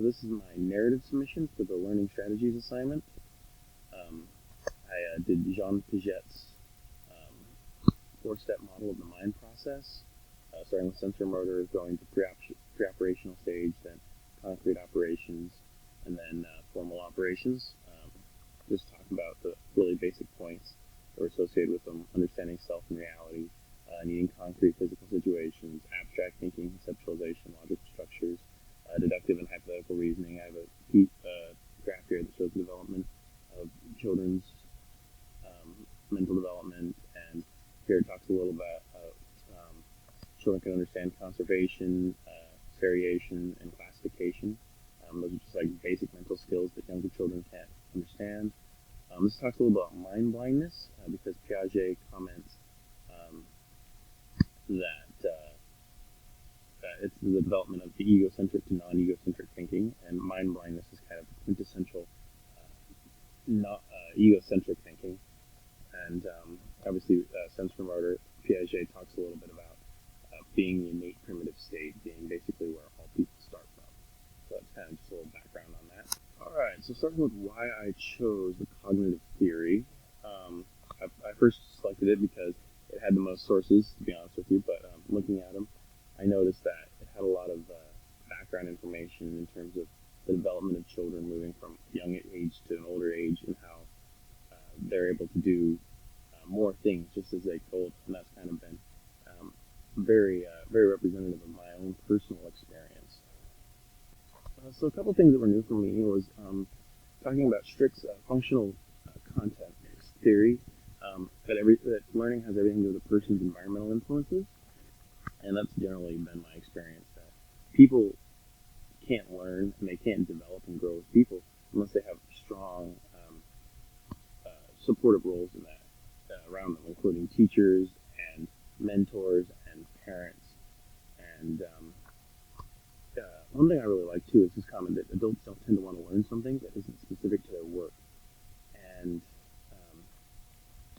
So this is my narrative submission for the Learning Strategies assignment. I did Jean Piaget's four-step model of the mind process, starting with sensor motor, going to pre-operational stage, then concrete operations, and then formal operations. Just talking about the really basic points that were associated with them: understanding self and reality, needing concrete physical situations, abstract thinking, conceptualization, logical structures, deductive and hypothetical reasoning. I have a graph here that shows the development of children's mental development, and here it talks a little about children can understand conservation, variation, and classification. Those are just like basic mental skills that younger children can't understand. This talks a little about mind blindness, because Piaget comments that it's the development of the egocentric to non-egocentric thinking, and mind blindness is kind of quintessential not egocentric thinking. And obviously, sensor motor, Piaget talks a little bit about being the innate primitive state, being basically where all people start from. So that's kind of just a little background on that. All right, so starting with why I chose the cognitive theory. I first selected it because it had the most sources, to be honest with you, but looking at them, I noticed that it had a lot of background information in terms of the development of children moving from young age to an older age, and how they're able to do more things just as they get older, and that's kind of been very representative of my own personal experience. So a couple things that were new for me was talking about Strick's functional content theory, that learning has everything to do with a person's environmental influences, and that's generally been my experience, that people can't learn and they can't develop and grow as people unless they have strong supportive roles in that around them, including teachers and mentors and parents. And one thing I really like too is this comment that adults don't tend to want to learn something that isn't specific to their work, and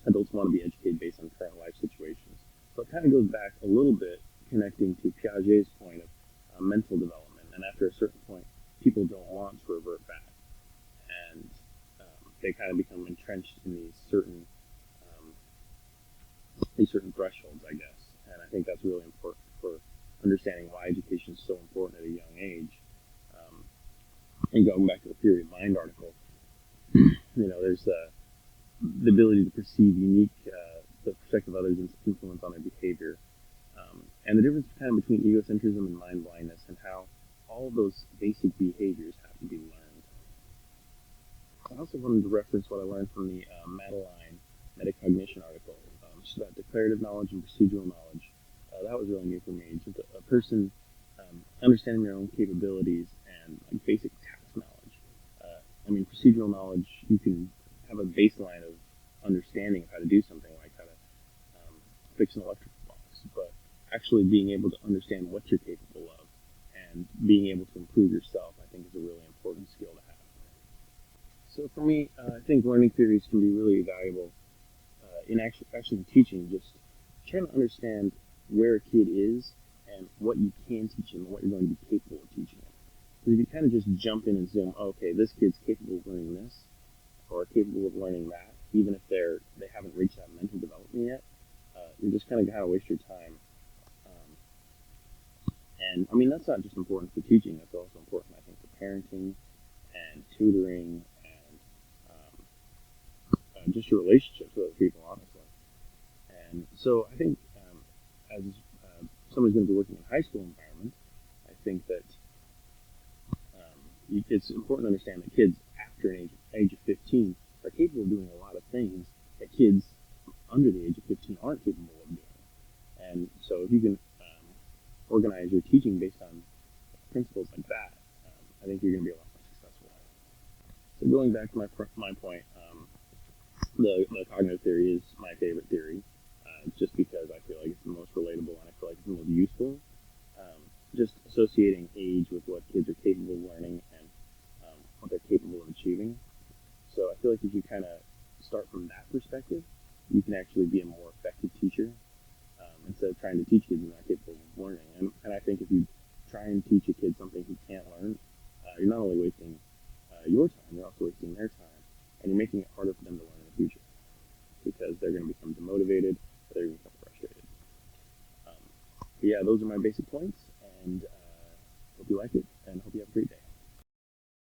adults want to be educated based on current life situations. So it kind of goes back a little bit, connecting to Piaget's point of mental development, and after a certain point, people don't want to revert back, and they kind of become entrenched in these certain thresholds, I guess. And I think that's really important for understanding why education is so important at a young age. And going back to the Theory of Mind article, there's the ability to perceive the perspective of others and influence on their behavior. And the difference kind of between egocentrism and mind blindness, and how all of those basic behaviors have to be learned. I also wanted to reference what I learned from the Madeline metacognition article, just about declarative knowledge and procedural knowledge. That was really new for me. Just a person understanding their own capabilities and like basic task knowledge. Procedural knowledge, you can have a baseline of understanding of how to do something, like how to fix an electrical box, but actually being able to understand what you're capable of and being able to improve yourself, I think, is a really important skill to have. So for me, I think learning theories can be really valuable in actually teaching, just trying to understand where a kid is and what you can teach them and what you're going to be capable of teaching them. Because if you kind of just jump in and assume, okay, this kid's capable of learning this, or capable of learning that, even if they haven't reached that mental development yet, you're just kind of waste your time. And that's not just important for teaching, that's also important, I think, for parenting and tutoring and just your relationships with other people, honestly. And so I think as somebody's going to be working in a high school environment, I think that it's important to understand that kids after an age of 15 are capable of doing a lot of things that kids under the age of 15 aren't capable of doing. And so if you can organize your teaching based on principles like that, I think you're going to be a lot more successful. So going back to my point, the cognitive theory is my favorite theory, just because I feel like it's the most relatable and I feel like it's the most useful. Just associating age with what kids are capable of learning and what they're capable of achieving. So I feel like if you kind of start from that perspective, you can actually be a more effective teacher instead of trying to teach kids who are not capable of learning. And I think if you try and teach a kid something he can't learn, you're not only wasting your time, you're also wasting their time, and you're making it harder for them to learn in the future because they're going to become demotivated, or they're going to become frustrated. But yeah, those are my basic points, and hope you like it, and hope you have a great day.